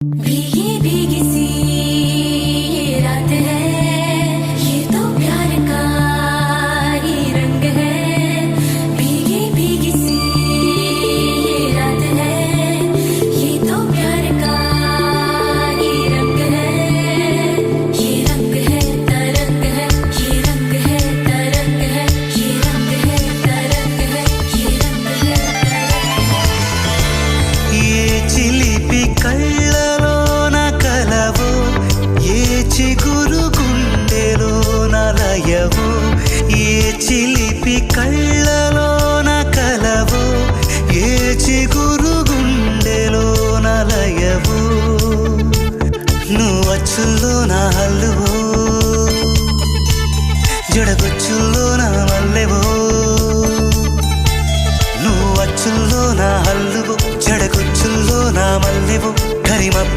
भीगी भीगी सी ये रात है, ये तो प्यार का ही रंग है। भीगी भीगी सी ये रात है, ये तो प्यार का ही रंग है। ये रंग है तरंग है, ये रंग है तरंग है, ये रंग है तरंग है, ये रंग है तरंग है। ये चिलिपि కళ్ళలోన కలవో ఏ చిగురు గుండెలోన లయవో ఏ చిలిపి కళ్ళలోన కలవో ఏ చిగురు గుండెలోన లయవో నువ్వు అచ్చుల్లో నా హల్లువో జడగొచ్చుల్లో నా మల్లెవో నువ్వు అచ్చుల్లో నా హల్లువో జడగొచ్చుల్లో నా మల్లెవో కరిమప్పు